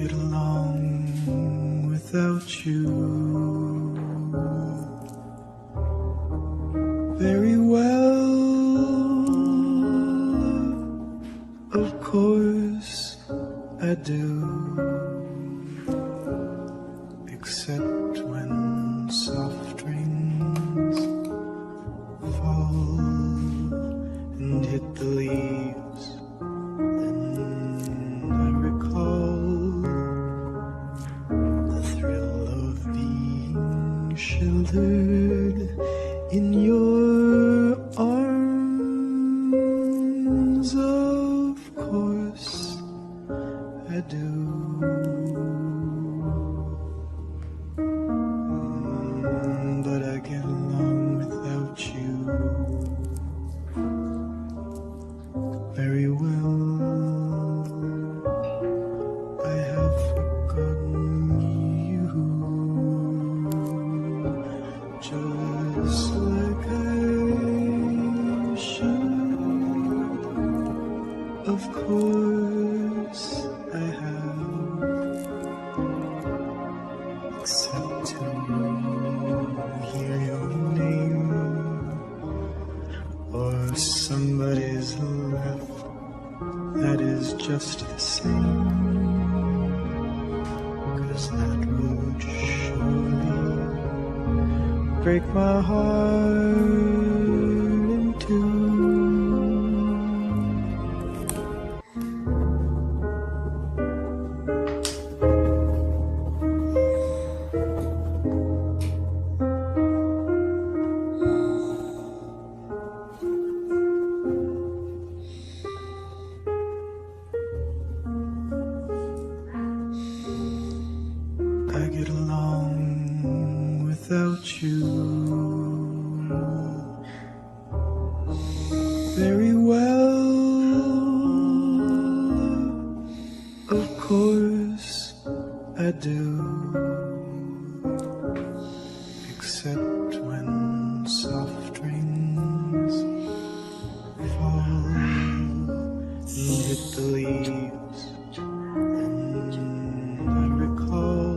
get along without you very well. Of course I do, except when soft rains fall and hit the leaves. Then I recall the thrill of being sheltered in your arms. Of course I do. But I get along without you very well. I have forgotten you, just like I should. Of course I have, except to hear your name or somebody's laugh. That is just the same, 'cause that would surely break my heart in two. I get along without you very well. Of course I do, except when soft rains fall and hit the leaves. I recall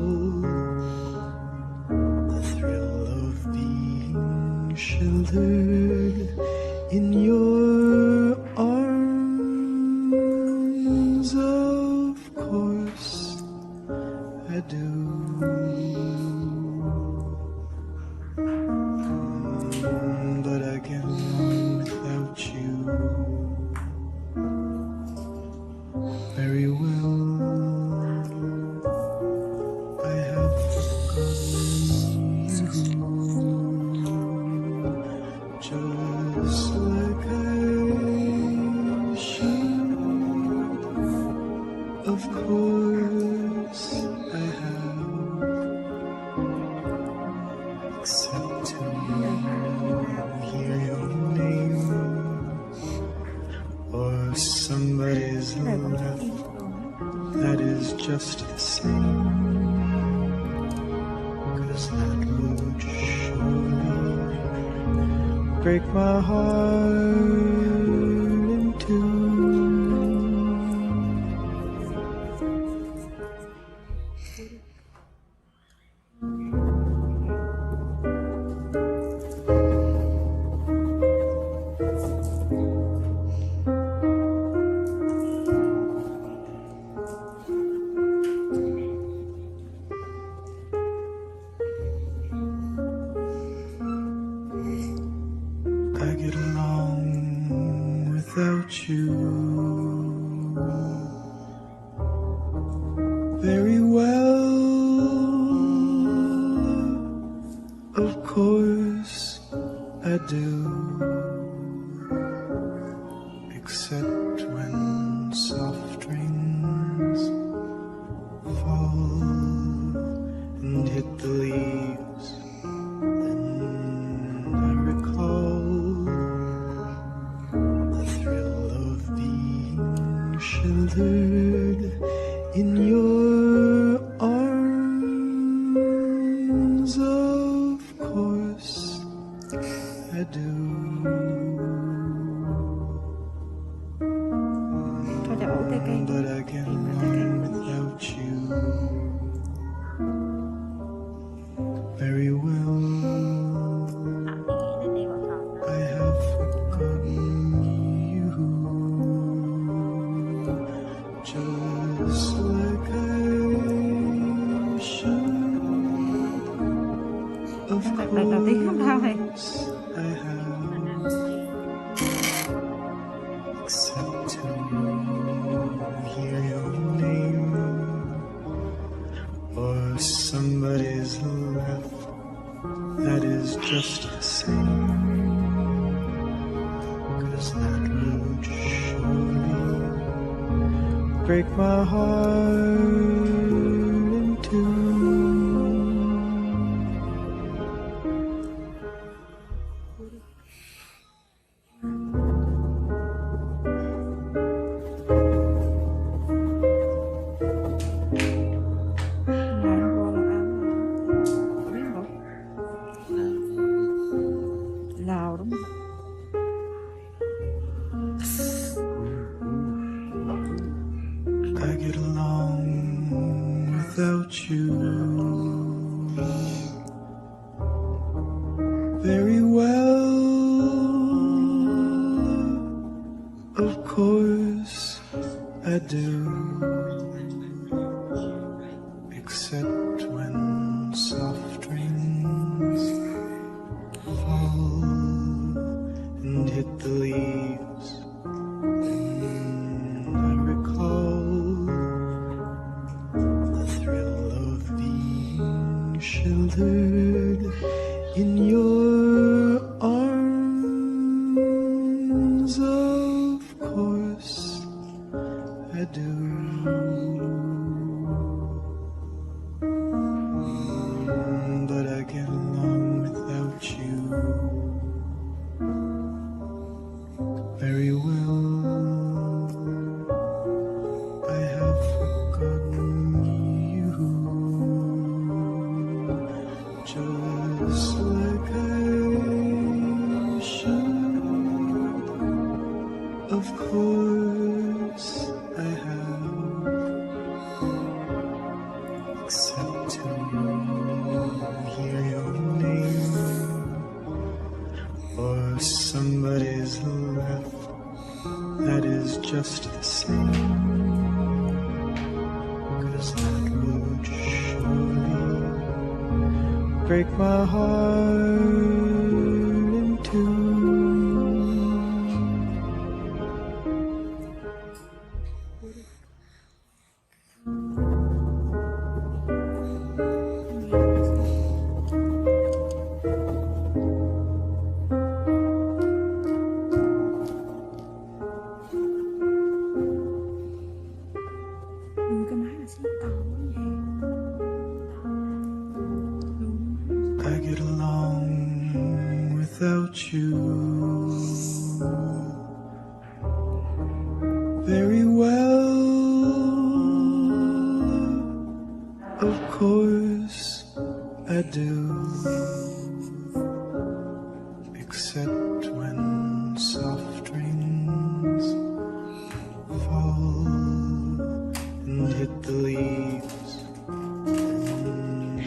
the thrill of being sheltered in your arms. Of course I do. But I get along without you very well. I have forgotten you, just like I should. Of course I have, except to hear your name or somebody's laugh. That is just the same, 'cause that would surely break my heart in two. I get along without you very well. Of course I do, except when soft rains fall and hit the leaves. Then I recall the thrill of being sheltered in your arms. Of course I do. But I get along without you except to hear your name or somebody's laugh. That is just the same, 'cause that would surely break my heart in two. Lào đúng không? I get along without you very well. Of course I do, except when soft rains fall and hit the leaves, and I recall the thrill of being sheltered in your arms. Of course I do. But I get along without you very well. I have forgotten you, just like I should. Of course I have, except to hear your name or somebody's laugh. That is just the same, 'cause that would surely break my heart in two. Cái máy là siết to quá vậy. I get along without you very well. Of course I do, except when soft rains fall and hit the leaves, and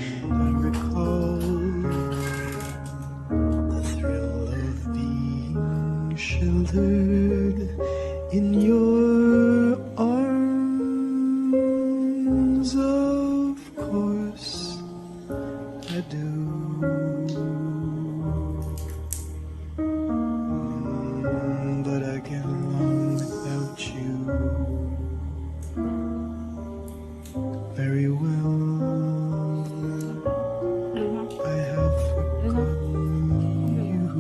I recall the thrill of being sheltered in your arms. Of course I do. But I get along without you very well. I have forgotten you,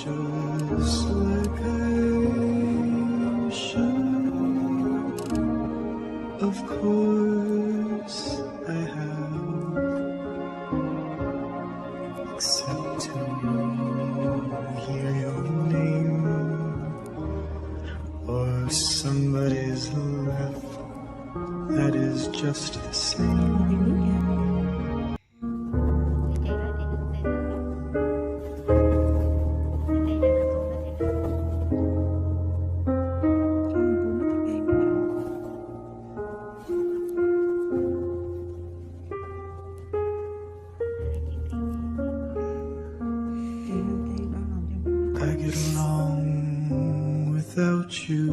just like I should. Of course I have, except to hear your name or somebody's laugh. That is just the same. I get along without you